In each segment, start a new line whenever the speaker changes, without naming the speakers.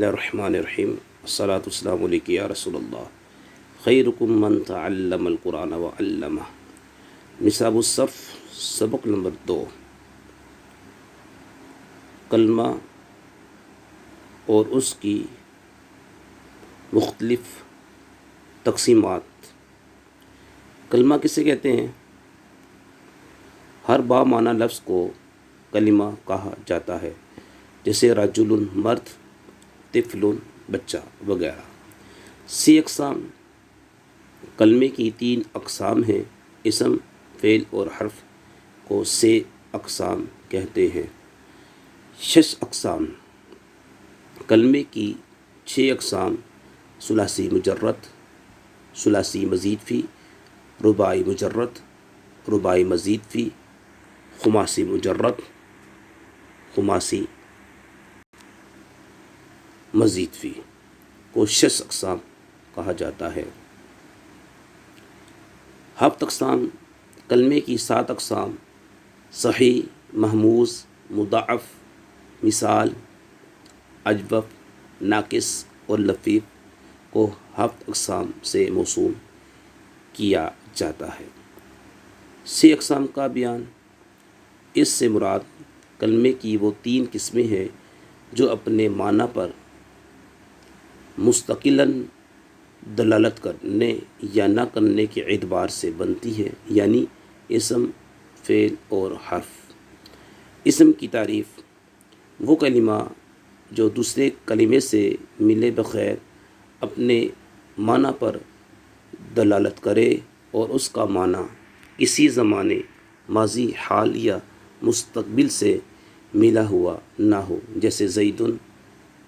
الرحمن الرحیم الصلاۃ والسلام علیک یا رسول اللہ خیرکم من تعلم القرآن وعلمہ۔ نصاب الصرف سبق نمبر 2، کلمہ اور اس کی مختلف تقسیمات۔ کلمہ کسے کہتے ہیں؟ ہر با معنی لفظ کو کلمہ کہا جاتا ہے، جیسے رجل مرد، طفل بچہ وغیرہ۔ سی اقسام۔ کلمے کی 3 اقسام ہیں، اسم، فعل اور حرف کو سے اقسام کہتے ہیں۔ 6 اقسام۔ کلمے کی 6 اقسام: ثلاثی مجرد، ثلاثی مزید فی، رباعی مجرد، رباعی مزید فی، خماسی مجرد، خماسی مزید فی کو 6 اقسام کہا جاتا ہے۔ 7 اقسام۔ کلمے کی 7 اقسام: صحیح، محموز، مضاعف، مثال، اجوف، ناقص اور لفیف کو 7 اقسام سے موسوم کیا جاتا ہے۔ 6 اقسام کا بیان۔ اس سے مراد کلمے کی وہ 3 قسمیں ہیں جو اپنے معنی پر مستقلاً دلالت کرنے یا نہ کرنے کے اعتبار سے بنتی ہے، یعنی اسم، فعل اور حرف۔ اسم کی تعریف: وہ کلمہ جو دوسرے کلمے سے ملے بغیر اپنے معنی پر دلالت کرے اور اس کا معنی کسی زمانے ماضی، حال یا مستقبل سے ملا ہوا نہ ہو، جیسے زید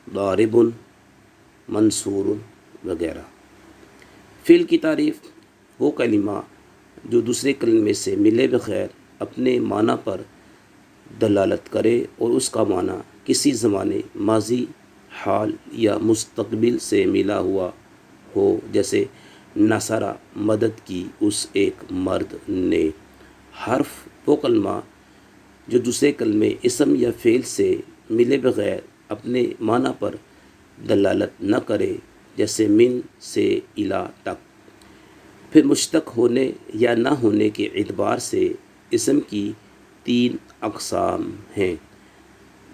ضارب، منصور وغیرہ۔ فعل کی تعریف: وہ کلمہ جو دوسرے کلمے سے ملے بغیر اپنے معنی پر دلالت کرے اور اس کا معنی کسی زمانے ماضی، حال یا مستقبل سے ملا ہوا ہو، جیسے نصرہ، مدد کی اس ایک مرد نے۔ حرف: وہ کلمہ جو دوسرے کلمے اسم یا فعل سے ملے بغیر اپنے معنی پر دلالت نہ کرے، جیسے من سے الی تک۔ پھر مشتق ہونے یا نہ ہونے کے اعتبار سے اسم کی 3 اقسام ہیں: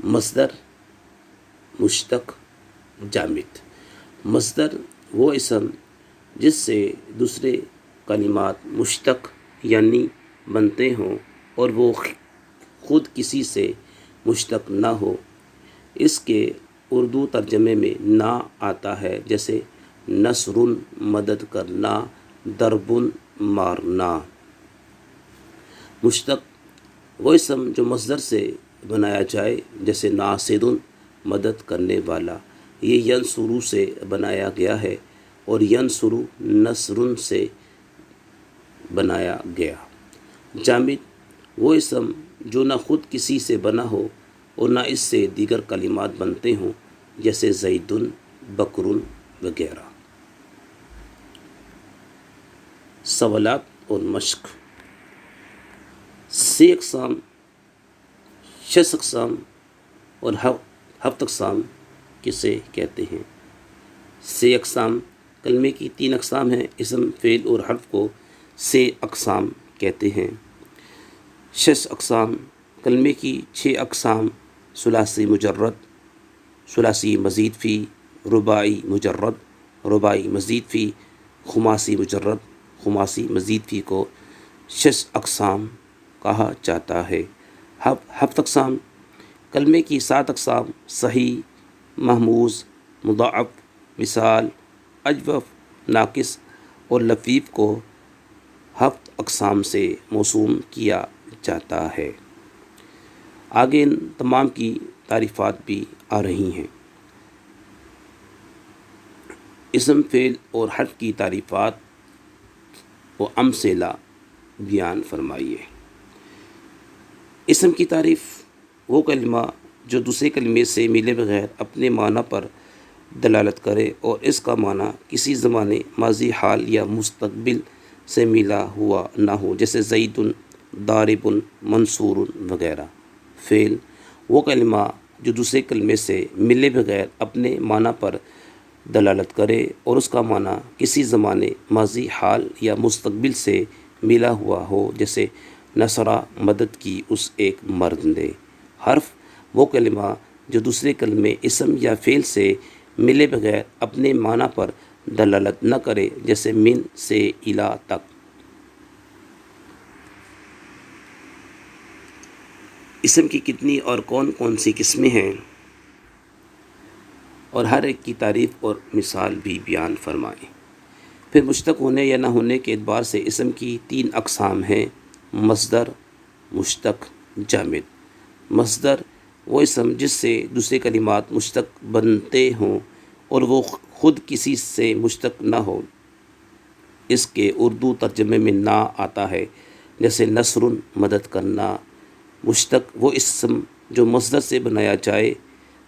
مصدر، مشتق، جامد۔ مصدر: وہ اسم جس سے دوسرے کلمات مشتق یعنی بنتے ہوں اور وہ خود کسی سے مشتق نہ ہو۔ اس کے اردو ترجمے میں نا آتا ہے، جیسے نصر، مدد کرنا، ضرب، مارنا۔ مشتق: وہ اسم جو مصدر سے بنایا جائے، جیسے ناصر، مدد کرنے والا۔ یہ ینصر سے بنایا گیا ہے اور ینصر نصر سے بنایا گیا۔ جامد: وہ اسم جو نہ خود کسی سے بنا ہو اور نہ اس سے دیگر کلمات بنتے ہوں، جیسے زید، بکر وغیرہ۔ سوالات اور مشق۔ 6 اقسام، 6 اقسام اور 7 اقسام کسے کہتے ہیں؟ 6 اقسام۔ کلمے کی 3 اقسام ہیں، اسم، فعل اور حرف کو 6 اقسام کہتے ہیں۔ 6 اقسام۔ کلمے کی 6 اقسام: ثلاثی مجرد، ثلاثی مزید فی، رباعی مجرد، رباعی مزید فی، خماسی مجرد، خماسی مزید فی کو 6 اقسام کہا جاتا ہے۔ 7 اقسام۔ کلمے کی 7 اقسام: صحیح، محموز، مضاعف، مثال، اجوف، ناقص اور لفیف کو 7 اقسام سے موسوم کیا جاتا ہے۔ آگے ان تمام کی تعریفات بھی آ رہی ہیں۔ اسم، فعل اور حرف کی تعریفات و امثلہ بیان فرمائیے۔ اسم کی تعریف: وہ کلمہ جو دوسرے کلمے سے ملے بغیر اپنے معنی پر دلالت کرے اور اس کا معنی کسی زمانے ماضی، حال یا مستقبل سے ملا ہوا نہ ہو، جیسے زید، ضارب، منصور وغیرہ۔ فعل: وہ کلمہ جو دوسرے کلمے سے ملے بغیر اپنے معنی پر دلالت کرے اور اس کا معنی کسی زمانے، ماضی، حال یا مستقبل سے ملا ہوا ہو، جیسے نصرہ مدد کی اس ایک مرد نے۔ حرف وہ کلمہ جو دوسرے کلمے، اسم یا فعل سے ملے بغیر اپنے معنی پر دلالت نہ کرے، جیسے من سے الی تک۔ اسم کی کتنی اور کون کون سی قسمیں ہیں، اور ہر ایک کی تعریف اور مثال بھی بیان فرمائیں۔ پھر مشتق ہونے یا نہ ہونے کے اعتبار سے اسم کی 3 اقسام ہیں: مصدر، مشتق، جامد۔ مصدر وہ اسم جس سے دوسرے کلمات مشتق بنتے ہوں اور وہ خود کسی سے مشتق نہ ہو۔ اس کے اردو ترجمے میں نہ آتا ہے، جیسے نصر، مدد کرنا۔ مشتق وہ اسم جو مصدر سے بنایا جائے،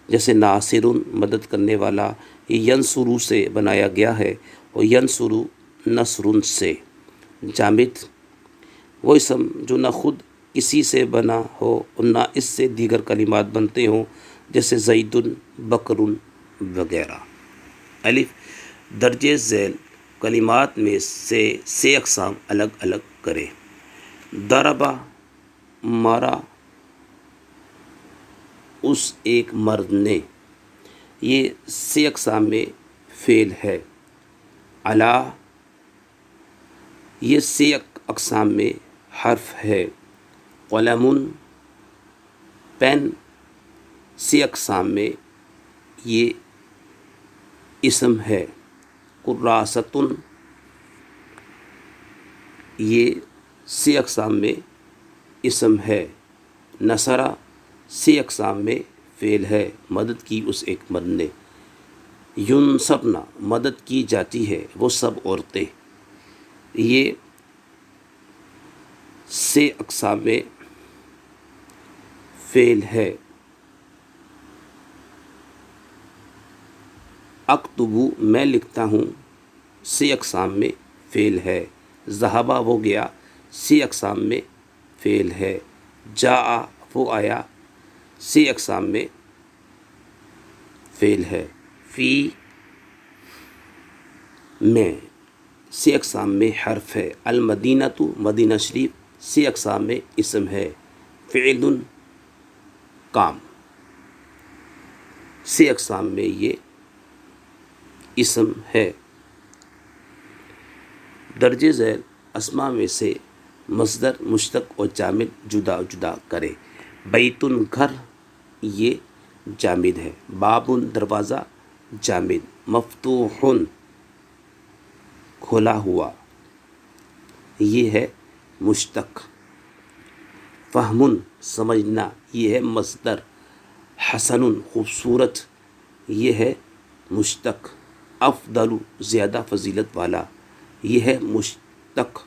جیسے ناصر، مدد کرنے والا، ینصر سے بنایا گیا ہے اور ینصر نصر سے۔ جامد وہ اسم جو نہ خود کسی سے بنا ہو اور نہ اس سے دیگر کلمات بنتے ہوں، جیسے زید، بکر وغیرہ۔ الف درجہ ذیل کلمات میں سے اقسام الگ الگ کریں۔ ضربہ مارا اس ایک مرد نے، یہ سے اقسام میں فعل ہے۔ علی یہ سے اقسام میں حرف ہے۔ قلم پین سے اقسام میں یہ اسم ہے۔ کراست یہ سے اقسام میں اسم ہے۔ نصرہ سے اقسام میں فعل ہے، مدد کی اس ایک مرد نے۔ ینصرنا مدد کی جاتی ہے وہ سب عورتیں، یہ سے اقسام میں فعل ہے۔ اکتبو میں لکھتا ہوں سے اقسام میں فعل ہے۔ ذہبہ وہ گیا سے اقسام میں فعل ہے۔ جاء وہ آیا سے اقسام میں فعل ہے۔ فی میں سے اقسام میں حرف ہے۔ المدینۃ مدینہ شریف سے اقسام میں اسم ہے۔ فعل کام سے اقسام میں یہ اسم ہے۔ درجہ ذیل اسماء میں سے مصدر، مشتق اور جامد جدا جدا کرے۔ بیت گھر یہ جامد ہے۔ باب دروازہ جامد۔ مفتوح کھولا ہوا یہ ہے مشتق۔ فہم سمجھنا یہ ہے مصدر۔ حسن خوبصورت یہ ہے مشتق۔ افضل زیادہ فضیلت والا یہ ہے مشتق۔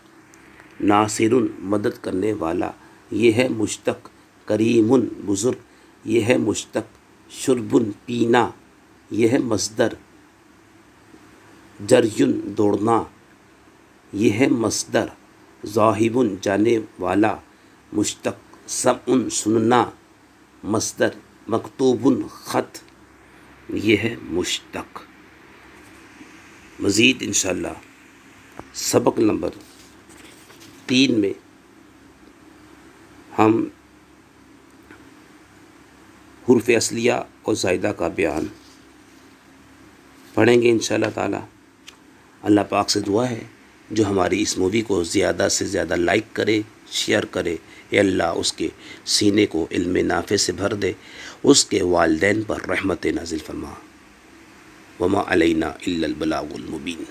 ناصر مدد کرنے والا یہ ہے مشتق۔ کریم بزرگ یہ ہے مشتق۔ شرب پینا یہ ہے مصدر۔ جری دوڑنا یہ ہے مصدر۔ ذاہب جانے والا مشتق۔ سمع سننا مصدر۔ مکتوب خط یہ ہے مشتق۔ مزید انشاءاللہ سبق نمبر 3 میں ہم حروف اصلیہ اور زائدہ کا بیان پڑھیں گے انشاءاللہ تعالی۔ اللہ پاک سے دعا ہے جو ہماری اس مووی کو زیادہ سے زیادہ لائک کرے، شیئر کرے، اے اللہ اس کے سینے کو علم نافع سے بھر دے، اس کے والدین پر رحمت نازل فرما۔ وما علینا الا البلاغ المبین۔